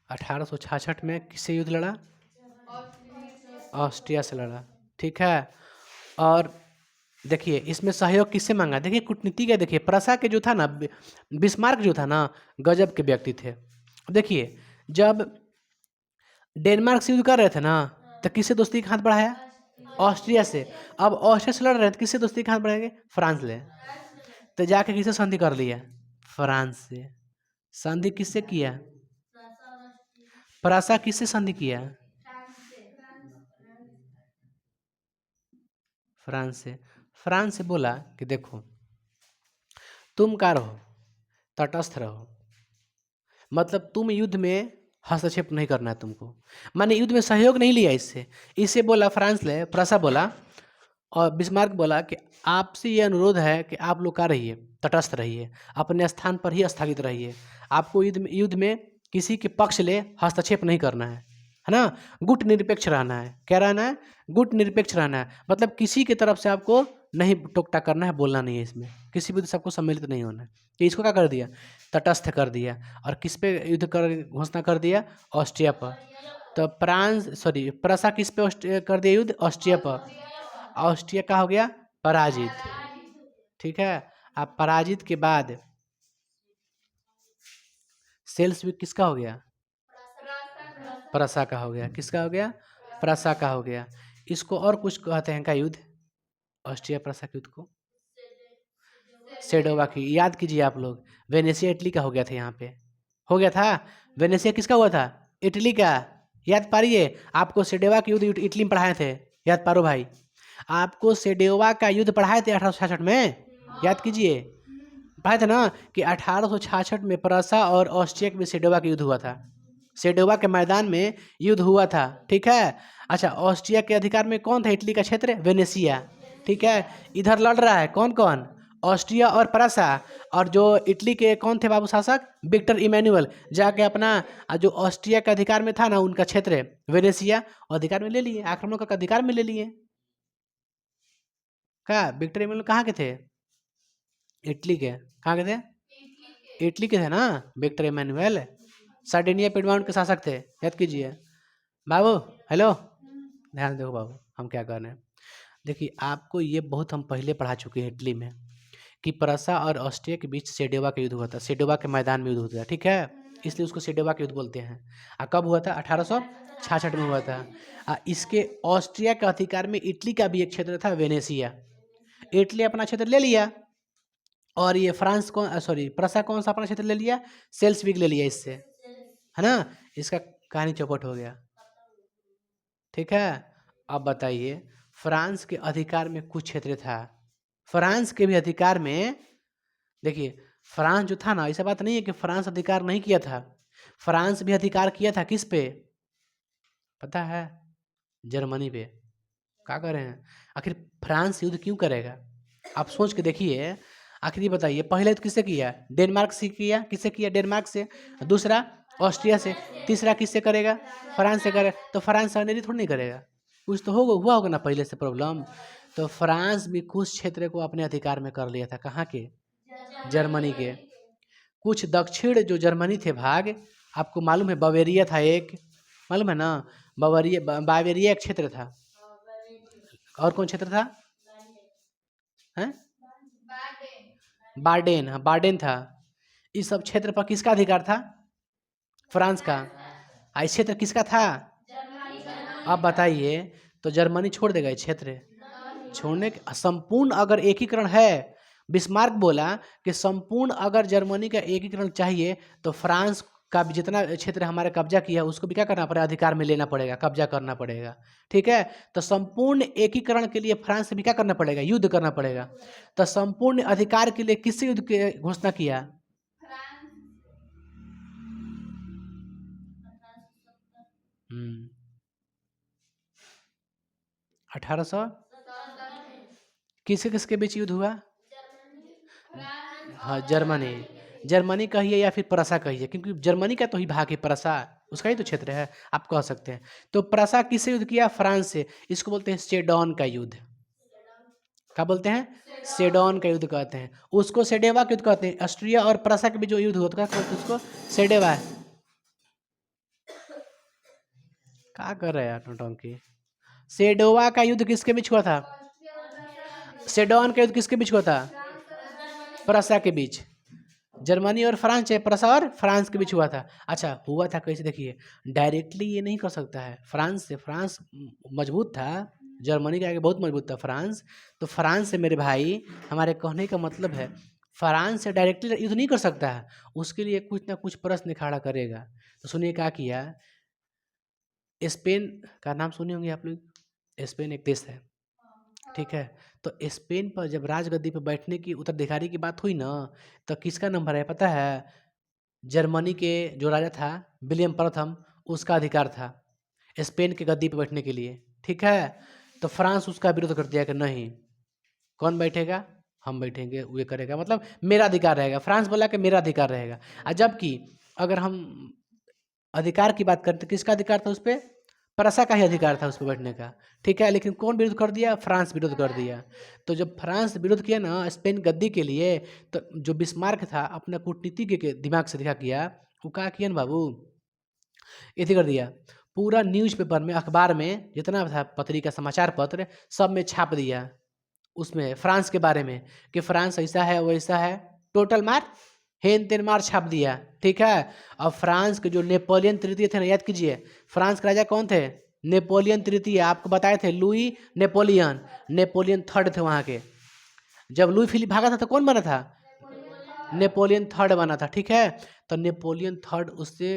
1866 में किससे युद्ध लड़ा? ऑस्ट्रिया से लड़ा, ठीक है। और देखिए इसमें सहयोग किससे मांगा? देखिए कूटनीति का, देखिए प्रसा के जो था ना, बिस्मार्क जो था ना, गजब के व्यक्ति थे। देखिए, जब डेनमार्क से युद्ध कर रहे थे ना, तो किससे दोस्ती का हाथ बढ़ाया? ऑस्ट्रिया से। अब ऑस्ट्रिया से लड़ रहे थे, किससे दोस्ती का हाथ बढ़ाएंगे? फ्रांस ले। तो जाके किससे संधि कर लिया? फ्रांस से। संधि किससे किया? प्रसा किससे संधि किया? फ्रांस से। फ्रांस से बोला कि देखो तुम क्या रहो, तटस्थ रहो, मतलब तुम युद्ध में हस्तक्षेप नहीं करना है तुमको, माने युद्ध में सहयोग नहीं लिया इससे। इससे बोला फ्रांस ले, प्रसा बोला और बिस्मार्क बोला कि आपसे ये अनुरोध है कि आप लोग का रहिए, तटस्थ रहिए, अपने स्थान पर ही स्थगित रहिए, आपको युद्ध में किसी के पक्ष ले हस्तक्षेप नहीं करना है ना, गुट निरपेक्ष रहना है। क्या रहना है? गुट निरपेक्ष रहना है, मतलब किसी की तरफ से आपको नहीं टोकटा करना है, बोलना नहीं है, इसमें किसी भी सबको सम्मिलित नहीं होना है। तो इसको क्या कर दिया? तटस्थ कर दिया। और किस पे युद्ध कर घोषणा कर दिया? ऑस्ट्रिया पर। तो प्रसा किस पे कर दिया युद्ध? ऑस्ट्रिया पर। ऑस्ट्रिया का हो गया पराजित। ठीक है। अब पराजित के बाद सेल्सविक किसका हो गया? प्रसा का हो गया। किसका हो गया? प्रसा का हो गया। इसको और कुछ कहते हैं का युद्ध? ऑस्ट्रिया प्रसा के युद्ध को सेडोवा की। याद कीजिए आप लोग, वेनेसिया इटली का हो गया था, यहाँ पे हो गया था। वेनेसिया किसका हुआ था? इटली का। याद पारिए, आपको सेडोवा के युद्ध इटली में पढ़ाए थे, याद पारो भाई। आपको सेडोवा का युद्ध पढ़ाए थे 1866 में, याद कीजिए, पढ़ाए थे ना कि 1866 में प्रसा और ऑस्ट्रिया के बीच सेडोवा का युद्ध हुआ था। सेडोवा के मैदान में युद्ध हुआ था। ठीक है। अच्छा, ऑस्ट्रिया के अधिकार में कौन था? इटली का क्षेत्र वेनेसिया। ठीक है। इधर लड़ रहा है कौन कौन? ऑस्ट्रिया और प्रसा। और जो इटली के कौन थे बाबू शासक? Victor Emmanuel. जाके अपना जो ऑस्ट्रिया के अधिकार में था ना, उनका क्षेत्र वेनेसिया अधिकार में ले लिए, आक्रमण का अधिकार में ले लिए। क्या विक्टर इमैनुअल कहाँ के थे? इटली के। कहाँ के थे? इटली के थे ना विक्टर इमैनुअल। सार्डिनिया पिडमाउंट के शासक थे, याद कीजिए बाबू। हेलो, ध्यान दो बाबू, हम क्या कर रहे हैं। देखिए, आपको ये बहुत हम पहले पढ़ा चुके हैं इटली में कि प्रसा और ऑस्ट्रिया के बीच सेडोवा का युद्ध हुआ था। सेडोवा के मैदान में युद्ध हुआ था। ठीक है, इसलिए उसको सेडोवा का युद्ध बोलते हैं। कब हुआ था? 1866 में हुआ था। इसके ऑस्ट्रिया के अधिकार में इटली का भी एक क्षेत्र था, वेनेसिया। इटली अपना क्षेत्र ले लिया, और ये फ्रांस प्रसा कौन सा अपना क्षेत्र ले लिया? सेल्सविग ले लिया इससे, है ना। इसका कहानी चौपट हो गया। ठीक है। अब बताइए, फ्रांस के अधिकार में कुछ क्षेत्र था, फ्रांस के भी अधिकार में। देखिए, फ्रांस जो था ना, ऐसा बात नहीं है कि फ्रांस अधिकार नहीं किया था, फ्रांस भी अधिकार किया था। किस पे पता है? जर्मनी पे। क्या कर रहे हैं? आखिर फ्रांस युद्ध क्यों करेगा? आप सोच के देखिए। आखिर ये बताइए, पहले युद्ध किससे किया? डेनमार्क से किया। किससे किया? डेनमार्क से। दूसरा ऑस्ट्रिया से। तीसरा किससे करेगा? फ्रांस से करेगा। तो फ्रांस अनेरी थोड़ी नहीं करेगा, कुछ तो होगा, हुआ होगा ना पहले से प्रॉब्लम। तो फ्रांस भी कुछ क्षेत्र को अपने अधिकार में कर लिया था। कहाँ के? जर्मनी के। कुछ दक्षिण जो जर्मनी थे भाग, आपको मालूम है बवेरिया था एक, मालूम है ना, बावेरिया एक क्षेत्र था। और कौन क्षेत्र था? हैं? बार्डेन। हाँ, बार्डेन था। इस सब क्षेत्र पर किसका अधिकार था? फ्रांस का। इस क्षेत्र किसका था? अब बताइए, तो जर्मनी छोड़ देगा ये क्षेत्र? छोड़ने के संपूर्ण अगर एकीकरण है, बिस्मार्क बोला कि संपूर्ण अगर जर्मनी का एकीकरण चाहिए तो फ्रांस का भी जितना क्षेत्र हमारे कब्जा किया उसको भी क्या करना पड़ेगा? अधिकार में लेना पड़ेगा, कब्जा करना पड़ेगा। ठीक है। तो संपूर्ण एकीकरण के लिए फ्रांस से भी क्या करना पड़ेगा? युद्ध करना पड़ेगा। तो संपूर्ण अधिकार के लिए किससे युद्ध की घोषणा किया? 1800 किसके किसके बीच युद्ध हुआ? हाँ, जर्मनी। जर्मनी कहिए या फिर प्रसा कहिए, क्योंकि जर्मनी का तो ही भाग है, प्रसा उसका ही तो क्षेत्र है, आप कह सकते हैं। तो प्रसा किससे युद्ध किया? फ्रांस से। इसको बोलते हैं सेडोन का युद्ध। क्या बोलते हैं? सेडोन का युद्ध कहते हैं। उसको सेडेवा का युद्ध कहते हैं। ऑस्ट्रिया और प्रसा के बीच जो युद्ध होता है क्या कहते हैं? उसको सेडेवा। क्या कर रहे हैं यार नौटंकी? सेडोवा का युद्ध किसके बीच हुआ था? सेडोन का युद्ध किसके बीच हुआ था? प्रसा के बीच। जर्मनी और फ्रांस है, प्रसा और फ्रांस के बीच हुआ था। अच्छा, हुआ था कैसे? देखिए, डायरेक्टली ये नहीं कर सकता है फ्रांस से। फ्रांस मजबूत था, जर्मनी के आगे बहुत मजबूत था फ्रांस। तो फ्रांस से मेरे भाई, हमारे कहने का मतलब है फ्रांस से डायरेक्टली युद्ध नहीं कर सकता है, उसके लिए कुछ ना कुछ प्रश्न खड़ा करेगा। तो सुनिए क्या किया, स्पेन का नाम सुने होंगे आप लोग, स्पेन एक देश है, ठीक है। तो स्पेन पर जब राजगद्दी पर बैठने की उत्तराधिकारी की बात हुई ना, तो किसका नंबर है पता है? जर्मनी के जो राजा था विलियम प्रथम, उसका अधिकार था स्पेन के गद्दी पर बैठने के लिए, ठीक है। तो फ्रांस उसका विरोध कर दिया कि नहीं, कौन बैठेगा, हम बैठेंगे, वो करेगा, मतलब मेरा अधिकार रहेगा। फ्रांस बोला कि मेरा अधिकार रहेगा। और जबकि अगर हम अधिकार की बात करते, किसका अधिकार था उस पर? प्रसा का ही अधिकार था उस पर बैठने का, ठीक है। लेकिन कौन विरोध कर दिया? फ्रांस विरोध कर दिया। तो जब फ्रांस विरोध किया ना स्पेन गद्दी के लिए, तो जो बिस्मार्क था अपना कूटनीति के दिमाग से दिखा किया, वो कहा किया ना बाबू, ये कर दिया, पूरा न्यूज़पेपर में, अखबार में, जितना था पत्रिका समाचार पत्र, सब में छाप दिया उसमें फ्रांस के बारे में कि फ्रांस ऐसा है वैसा है, टोटल मार हेन तेन मार छाप दिया, ठीक है। अब फ्रांस के जो नेपोलियन तृतीय थे ना, याद कीजिए, फ्रांस के राजा कौन थे? नेपोलियन तृतीय, आपको बताए थे लुई नेपोलियन, नेपोलियन थर्ड थे वहाँ के। जब लुई फिलिप भागा था तो कौन बना था? नेपोलियन थर्ड बना था, ठीक है। तो नेपोलियन थर्ड उससे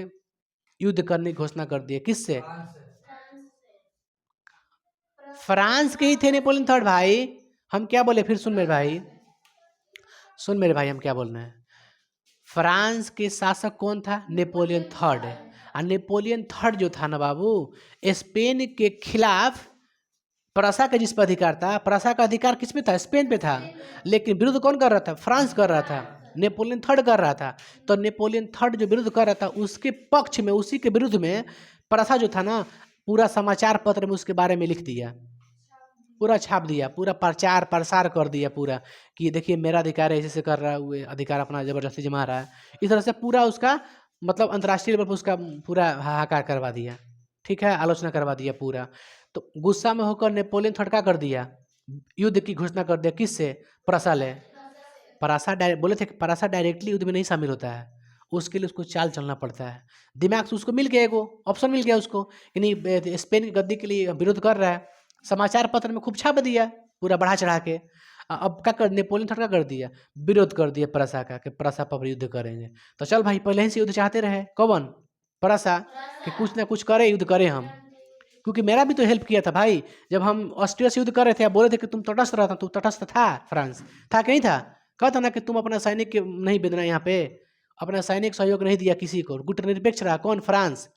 युद्ध करने की घोषणा कर दिया, किससे? फ्रांस के ही थे नेपोलियन थर्ड भाई। हम क्या बोले फिर, सुन मेरे भाई, सुन मेरे भाई, हम क्या बोल रहे हैं। फ्रांस के शासक कौन था? Napoleon third. और नेपोलियन थर्ड जो था ना बाबू, स्पेन के खिलाफ प्रसा का जिस पर अधिकार था, प्रसा का अधिकार किस पे था? स्पेन पे था। लेकिन विरोध कौन कर रहा था? फ्रांस कर रहा था, नेपोलियन थर्ड कर रहा था। तो नेपोलियन थर्ड जो विरोध कर रहा था, उसके पक्ष में, उसी के विरुद्ध में प्रसा जो था ना, पूरा समाचार पत्र में उसके बारे में लिख दिया, पूरा छाप दिया, पूरा प्रचार प्रसार कर दिया पूरा, कि देखिए मेरा अधिकार है, ऐसे कर रहा है, वो अधिकार अपना ज़बरदस्ती जमा रहा है। इस तरह से पूरा उसका मतलब अंतर्राष्ट्रीय लेवल पर उसका पूरा हाहाकार करवा दिया, ठीक है, आलोचना करवा दिया पूरा। तो गुस्सा में होकर नेपोलियन थर्ड का कर दिया, युद्ध की घोषणा कर दिया, किससे? प्रसा ले। प्रसा बोले थे कि प्रसा डायरेक्टली युद्ध में नहीं शामिल होता है, उसके लिए उसको चाल चलना पड़ता है। दिमाग से उसको मिल गया, एगो ऑप्शन मिल गया उसको कि नहीं, स्पेन की गद्दी के लिए विरोध कर रहा है, समाचार पत्र में खूब छाप दिया पूरा बढ़ा चढ़ा के। अब क्या कर, नेपोलियन थर्ड का कर दिया, विरोध कर दिया प्रसा का कि प्रसा पर युद्ध करेंगे। तो चल भाई, पहले ही से युद्ध चाहते रहे कौन? प्रसा, कि कुछ ना कुछ करे, युद्ध करें हम, क्योंकि मेरा भी तो हेल्प किया था भाई। जब हम ऑस्ट्रिया से युद्ध कर रहे थे, आप बोले थे कि तुम तटस्थ रहता, तू तटस्थ था, फ्रांस था कि नहीं था? कहता ना कि तुम अपना सैनिक के नहीं भेजना यहाँ पे, अपना सैनिक सहयोग नहीं दिया किसी को, गुटनिरपेक्ष रहा, कौन? फ्रांस।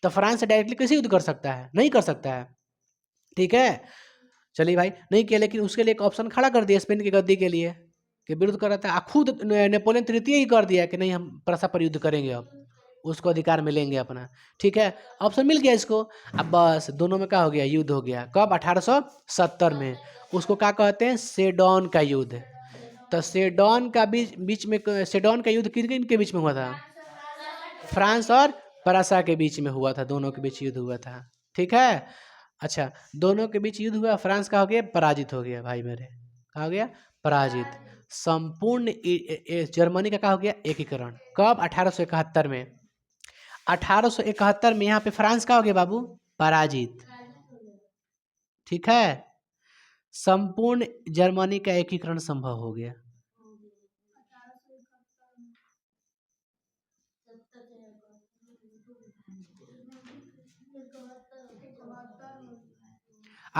तो फ्रांस से डायरेक्टली कैसे युद्ध कर सकता है? नहीं कर सकता है, ठीक है। चलिए भाई, नहीं किया, लेकिन उसके लिए एक ऑप्शन खड़ा कर दिया स्पेन की गद्दी के लिए कि विरोध कर रहा था। खुद नेपोलियन तृतीय ही कर दिया कि नहीं, हम प्रसा पर युद्ध करेंगे, अब उसको अधिकार मिलेंगे अपना, ठीक है। ऑप्शन मिल गया इसको। अब बस दोनों में क्या हो गया? युद्ध हो गया। कब? 1870 में। उसको क्या कहते हैं? सेडोन का युद्ध। तो सेडोन का बीच बीच में, सेडोन का युद्ध किन किन के बीच में हुआ था? फ्रांस और प्रसा के बीच में हुआ था, दोनों के बीच युद्ध हुआ था, ठीक है। अच्छा, दोनों के बीच युद्ध हुआ, फ्रांस का हो गया पराजित हो गया भाई मेरे, कहा हो गया? पराजित। संपूर्ण जर्मनी का क्या हो गया? एकीकरण। कब? 1871 में। 1871 में यहाँ पे फ्रांस का हो गया बाबू? पराजित, ठीक है। संपूर्ण जर्मनी का एकीकरण संभव हो गया।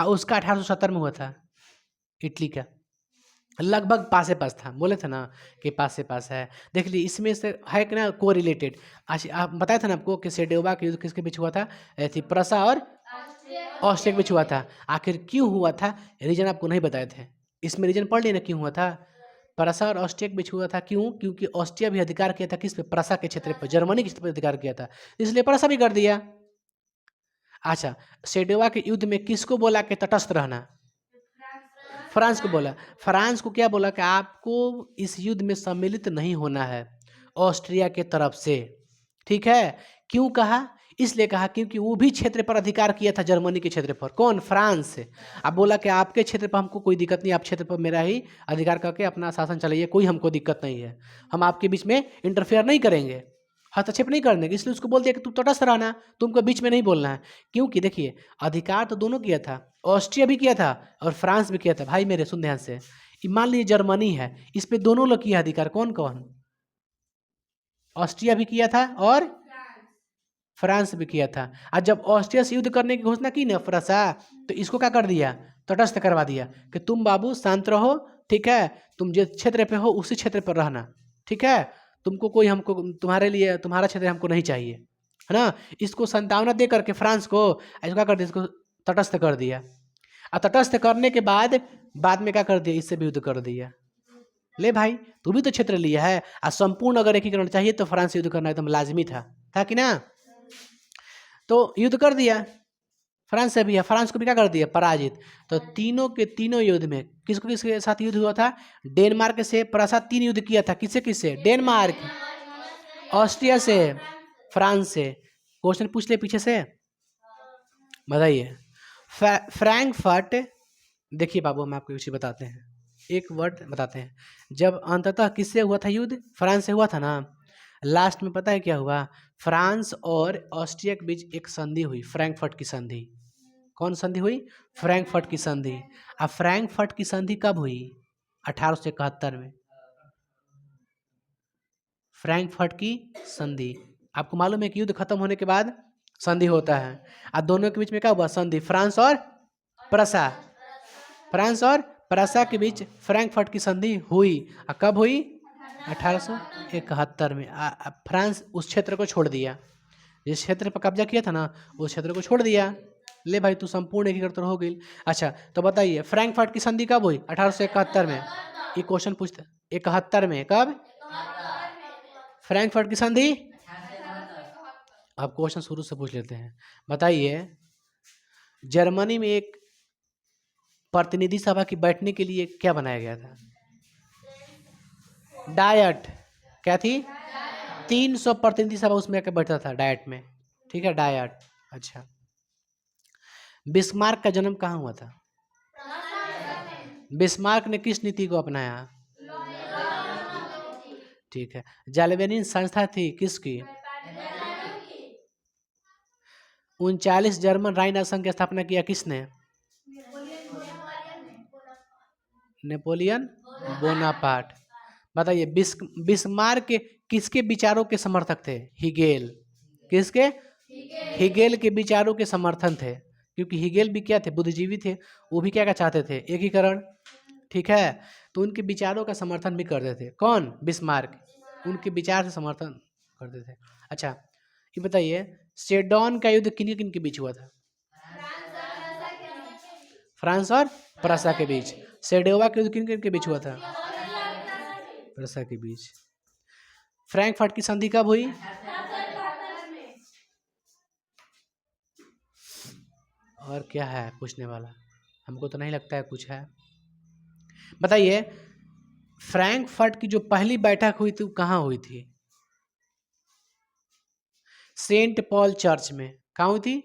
उसका 1870 में हुआ था, इटली का, लगभग पास से पास था, बोले थे ना कि पास से पास है। देख ली इसमें से है कि ना को रिलेटेड। आप बताया था ना आपको कि सेडोवा का युद्ध किसके बीच हुआ था? थी प्रसा और ऑस्ट्रिया के बीच हुआ था। आखिर क्यों हुआ था? रीजन आपको नहीं बताए थे, इसमें रीजन पढ़ लेना क्यों हुआ था। प्रसा और ऑस्ट्रिया के बीच हुआ था, क्यों? क्योंकि ऑस्ट्रिया भी अधिकार किया था किस पे? प्रसा के क्षेत्र पर, जर्मनी के क्षेत्र पर अधिकार किया था, इसलिए प्रसा भी कर दिया। अच्छा, सेडोवा के युद्ध में किसको बोला कि तटस्थ रहना? फ्रांस को बोला। फ्रांस को क्या बोला कि आपको इस युद्ध में सम्मिलित नहीं होना है ऑस्ट्रिया के तरफ से, ठीक है। क्यों कहा? इसलिए कहा क्योंकि वो भी क्षेत्र पर अधिकार किया था, जर्मनी के क्षेत्र पर। कौन? फ्रांस। अब बोला कि आपके क्षेत्र पर हमको कोई दिक्कत नहीं, आप क्षेत्र पर मेरा ही अधिकार करके अपना शासन चलाइए, कोई हमको दिक्कत नहीं है, हम आपके बीच में इंटरफेयर नहीं करेंगे, हस्तक्षेप नहीं करने के। इसलिए उसको बोल दिया कि तुम तटस्थ रहना, तुमको बीच में नहीं बोलना है। क्योंकि देखिए, अधिकार तो दोनों किया था, ऑस्ट्रिया भी किया था और फ्रांस भी किया था। भाई मेरे सुन ध्यान से, मान लीजिए जर्मनी है, इस पे दोनों लोग किया अधिकार, कौन कौन? ऑस्ट्रिया भी किया था और फ्रांस भी किया था। और जब ऑस्ट्रिया से युद्ध करने की घोषणा की ना फ्रांसा, तो इसको क्या कर दिया? तटस्थ करवा दिया कि तुम बाबू शांत रहो, ठीक है, तुम जिस क्षेत्र पे हो उसी क्षेत्र पर रहना, ठीक है, तुमको कोई हमको तुम्हारे लिए तुम्हारा क्षेत्र हमको नहीं चाहिए, है ना। इसको संतावना दे करके फ्रांस को इसको क्या कर दिया? इसको तटस्थ कर दिया। और तटस्थ करने के बाद में क्या कर दिया? इससे भी युद्ध कर दिया। ले भाई, तू भी तो क्षेत्र लिया है, और संपूर्ण अगर एकीकरण चाहिए तो फ्रांस से युद्ध करना एकदम लाजमी था कि ना। तो युद्ध कर दिया फ्रांस से भी है, फ्रांस को भी क्या कर दिया? पराजित। तो तीनों के तीनों युद्ध में किसके साथ युद्ध हुआ था? डेनमार्क से प्रसा 3 युद्ध किया था। किससे किससे? डेनमार्क, ऑस्ट्रिया से, फ्रांस से। क्वेश्चन पूछ ले पीछे से, बताइए। फ्रैंकफर्ट, देखिए बाबू हम आपको कुछ बताते हैं, एक वर्ड बताते हैं। जब अंततः किससे हुआ था युद्ध? फ्रांस से हुआ था ना। लास्ट में पता है क्या हुआ? फ्रांस और ऑस्ट्रिया के बीच एक संधि हुई, फ्रैंकफर्ट की संधि। कौन संधि हुई? फ्रैंकफर्ट की संधि। अब फ्रैंकफर्ट की संधि कब हुई? 1871 में फ्रैंकफर्ट की संधि। आपको मालूम है कि युद्ध खत्म होने के बाद संधि होता है, और दोनों के बीच में क्या हुआ? संधि। फ्रांस और प्रसा, फ्रांस और प्रसा के बीच फ्रैंकफर्ट की संधि हुई। और कब हुई? 1871 में। फ्रांस उस क्षेत्र को छोड़ दिया, जिस क्षेत्र पर कब्जा किया था ना, उस क्षेत्र को छोड़ दिया। ले भाई, तू संपूर्ण एकीकृत हो गई। अच्छा, तो बताइए फ्रैंकफर्ट की संधि कब हुई? 1871 में। ये क्वेश्चन पूछते 71 में, कब फ्रैंकफर्ट की संधि? अब क्वेश्चन शुरू से पूछ लेते हैं। बताइए, जर्मनी में एक प्रतिनिधि सभा की बैठने के लिए क्या बनाया गया था? डायट। क्या थी? 300 प्रतिनिधि सभा उसमें आकर बैठता था डायट में, ठीक है, डायट। अच्छा, बिस्मार्क का जन्म कहाँ हुआ था? बिस्मार्क ने किस नीति को अपनाया? ठीक है। जाल्बेनियन संस्था थी किसकी? 39 जर्मन राइन संघ की स्थापना किया किसने? Napoleon Bonaparte. बताइए, बिस्मार्क किसके विचारों के समर्थक थे? हिगेल। किसके? हिगेल के विचारों के समर्थन थे, क्योंकि हिगेल भी क्या थे? बुद्धिजीवी थे। वो भी क्या चाहते थे? एकीकरण, ठीक है। तो उनके विचारों का समर्थन भी करते थे। कौन? बिस्मार्क। उनके विचार से समर्थन करते थे। अच्छा, ये बताइए, सेडोन का युद्ध किन किन के बीच हुआ था? फ्रांस और प्रसा के बीच। सेडोवा का युद्ध किन किन के बीच हुआ था? प्रसा के बीच। फ्रैंकफर्ट की संधि कब हुई? और क्या है पूछने वाला? हमको तो नहीं लगता है कुछ है। बताइए, फ्रैंकफर्ट की जो पहली बैठक हुई थी वो कहाँ हुई थी? सेंट पॉल चर्च में। कहाँ हुई थी?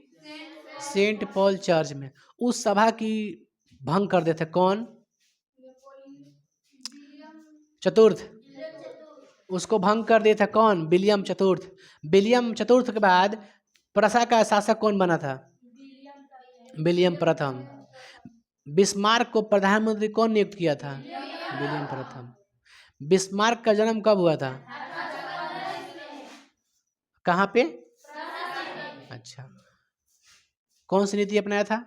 सेंट पॉल चर्च में। उस सभा की भंग कर देते कौन? चतुर्थ। उसको भंग कर दिया था कौन? विलियम चतुर्थ। विलियम चतुर्थ के बाद प्रसा का शासक कौन बना था? विलियम प्रथम। बिस्मार्क को प्रधानमंत्री कौन नियुक्त किया था? विलियम प्रथम। बिस्मार्क का जन्म कब हुआ था? कहाँ पे? अच्छा, कौन सी नीति अपनाया था?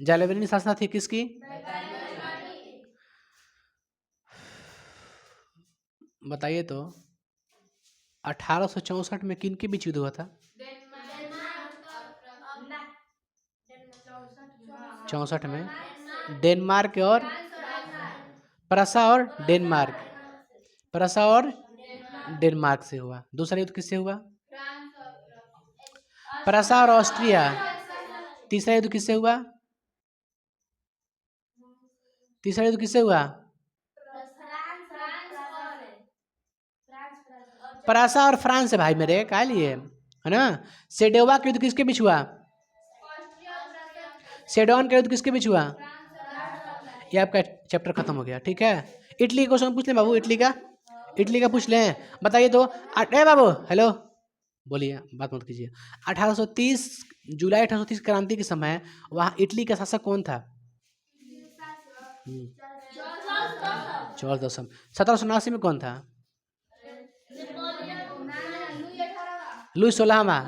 जालिबेरियन शासना थी किसकी? बताइए तो, 1864 में किन के बीच युद्ध हुआ था? 64 में डेनमार्क और प्रसा और डेनमार्क, प्रसा और डेनमार्क से हुआ। दूसरा युद्ध किससे हुआ? प्रसा और ऑस्ट्रिया। तीसरा युद्ध किससे हुआ? तीसरा युद्ध किससे हुआ? प्रसा और फ्रांस से भाई मेरे, कहा लिए है ना। सेडोवा का युद्ध किसके बीच हुआ? सेडोन का युद्ध किसके बीच हुआ? ये आपका चैप्टर खत्म हो गया, ठीक है। इटली का क्वेश्चन पूछ लें बाबू, इटली का, इटली का पूछ लें। बताइए तो, ए बाबू, हेलो, बोलिए, बात मत कीजिए। 1830 जुलाई 1830 क्रांति के समय वहाँ इटली का शासक कौन था? जॉर्ज दसम। 1779 में कौन था? लुई 16वां।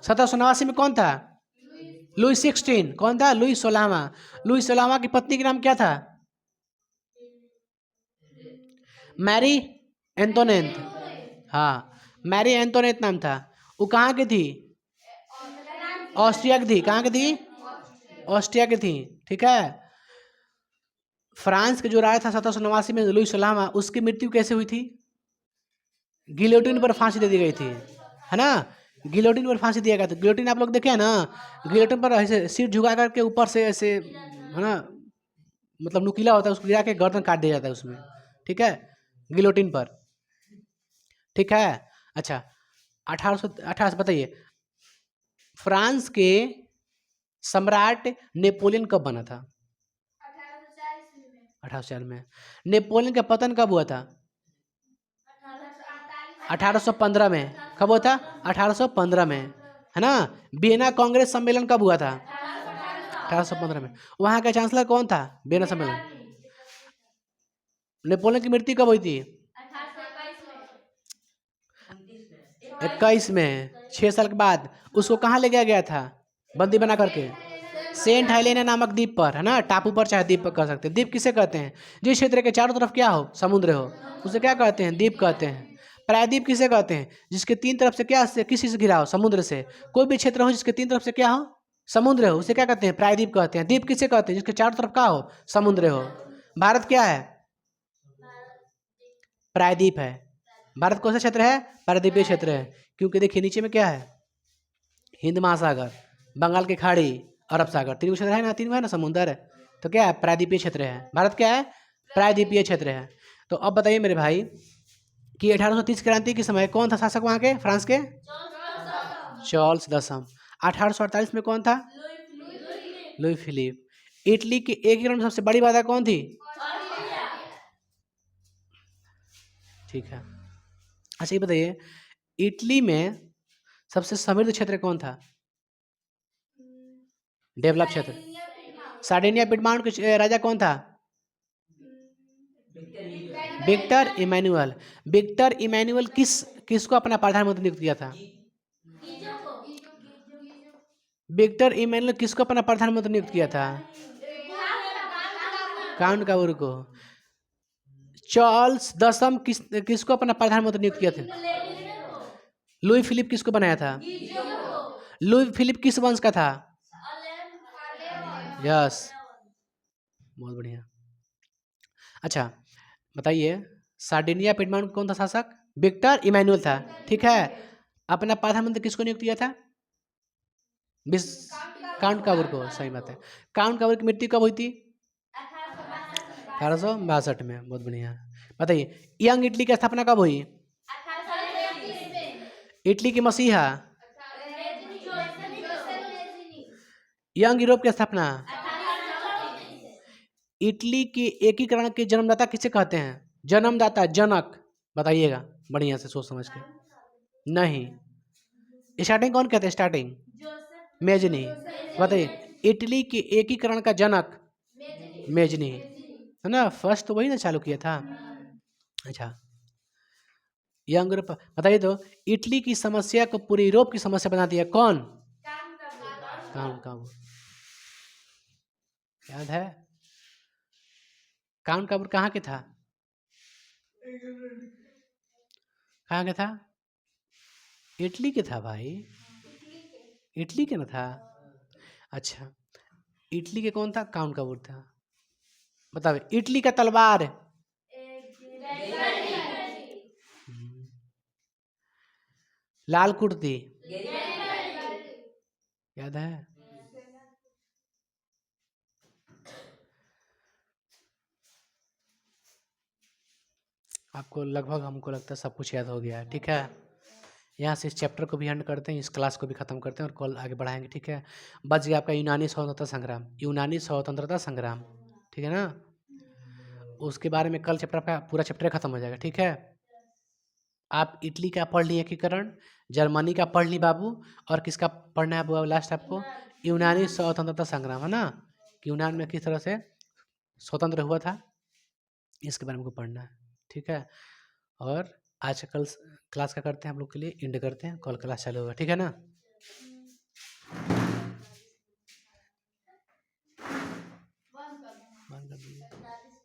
1789 में कौन था? लुई 16। कौन था? लुई 16वां। लुई 16वां की पत्नी का नाम क्या था? Mary Antoinette. हाँ, मैरी एंटोनेट नाम था। वो कहाँ की थी? ऑस्ट्रिया की थी। कहाँ की थी? ऑस्ट्रिया की थी। ठीक है। फ्रांस के जो राजा था 1789 में, लुई 16वां, उसकी मृत्यु कैसे हुई थी? गिलोटिन पर फांसी दे दी गई थी, है ना? गिलोटिन पर फांसी दिया गया था। गिलोटिन आप लोग देखे हैं ना? गिलोटिन पर ऐसे सिर झुका करके ऊपर से ऐसे, है ना, मतलब नुकीला होता है, उसको गिरा के गर्दन काट दिया जाता है उसमें। ठीक है, गिलोटिन पर। ठीक है। अच्छा, 1818 बताइए, फ्रांस के सम्राट नेपोलियन कब बना था? 1804 में। नेपोलियन का पतन कब हुआ था? 1815 में। कब हुआ था? 1815 में, है ना? वियना कांग्रेस सम्मेलन कब हुआ था? 1815 में। वहां का चांसलर कौन था वियना सम्मेलन? नेपोलियन की मृत्यु कब हुई थी? 21 में, 6 साल के बाद। उसको कहाँ ले गया गया था? बंदी बना करके सेंट हेलेना नामक द्वीप पर, है ना? टापू पर चाहे द्वीप पर कह सकते हैं। द्वीप किसे कहते हैं? जिस क्षेत्र के चारों तरफ क्या हो? समुद्र हो, उसे क्या कहते हैं? द्वीप कहते हैं। प्रायद्वीप किसे कहते हैं? जिसके 3 तरफ से क्या से किसी से घिरा हो? समुद्र से। कोई भी क्षेत्र हो जिसके 3 तरफ से क्या हो? समुद्र हो, उसे क्या कहते हैं? प्रायद्वीप कहते हैं। द्वीप किसे कहते हैं? जिसके चारों तरफ क्या हो? समुद्र हो। भारत क्या है? प्रायद्वीप है। भारत कौन सा क्षेत्र है? प्रायद्वीपीय क्षेत्र है। क्योंकि देखिए नीचे में क्या है? हिंद महासागर, बंगाल की खाड़ी, अरब सागर, तीन क्षेत्र है ना? तीन है ना समुद्र है। तो क्या है? प्रायद्वीपीय क्षेत्र है। भारत क्या है? प्रायद्वीपीय क्षेत्र है। तो अब बताइए मेरे भाई कि 1830 क्रांति के समय कौन था शासक वहां के, फ्रांस के? चार्ल्स दसम। 1848 में कौन था? Louis Philippe. इटली के एकीकरण में सबसे बड़ी बाधा कौन थी? ठीक है। अच्छा ये बताइए, इटली में सबसे समृद्ध क्षेत्र कौन था? डेवलप क्षेत्र। सार्डिनिया पिडमाउंट के राजा कौन था? Victor Emmanuel. विक्टर इमैनुअल किसको अपना प्रधानमंत्री नियुक्त किया था? विक्टर इमैनुअल किसको अपना प्रधानमंत्री नियुक्त किया था? काउंट काबूर को। चार्ल्स दसम किसको अपना प्रधानमंत्री नियुक्त किया था? लुई फिलिप किसको बनाया था? लुई फिलिप किस वंश का था? यस, बहुत बढ़िया। अच्छा बताइए, सार्डिनिया पिडमाउंट कौन था शासक? विक्टर इमैनुअल था। ठीक है। अपना प्रधानमंत्री किसको नियुक्त किया था? काउंट काबूर को। सही बात है। काउंट काबूर की मृत्यु कब हुई थी? 1862 में। बहुत बढ़िया। बताइए, यंग इटली की स्थापना कब हुई? इटली के मसीहा यंग यूरोप की स्थापना। इटली के एकीकरण के जन्मदाता किसे कहते हैं? जन्मदाता, जनक। बताइएगा बढ़िया से सोच समझ के। नहीं, स्टार्टिंग कौन कहते हैं? Starting Mazzini. बताइए, इटली के एकीकरण का जनक मेजनी, है ना? फर्स्ट तो वही ना चालू किया था। अच्छा, यंग यूरोप बताइए तो, इटली की समस्या को पूरे यूरोप की समस्या बना दिया कौन? काउंट काबूर। याद है? काउंट काबूर कहाँ के था? कहाँ के था? इटली के था भाई, इटली के ना था। अच्छा, इटली के कौन था? काउंट काबूर था। बताओ, इटली का तलवार। लाल कुर्ती। याद है? आपको लगभग, हमको लगता है सब कुछ याद हो गया है। ठीक है, यहाँ से इस चैप्टर को भी एंड करते हैं, इस क्लास को भी खत्म करते हैं और कल आगे बढ़ाएंगे। ठीक है, बच गया आपका यूनानी स्वतंत्रता संग्राम। यूनानी स्वतंत्रता संग्राम, ठीक है ना? उसके बारे में कल चैप्टर का पूरा चैप्टर खत्म हो जाएगा। ठीक है, आप इटली का पढ़ ली एकीकरण, जर्मनी का पढ़ ली बाबू, और किसका पढ़ना है लास्ट आपको? यूनानी स्वतंत्रता संग्राम, है ना? कि यूनान में किस तरह से स्वतंत्र हुआ था, इसके बारे में हमको पढ़ना है, ठीक है। और आज का कल क्लास का करते हैं हम लोग के लिए एंड करते हैं, कल क्लास चालू होगा, ठीक है ना। बंद कर दीजिए।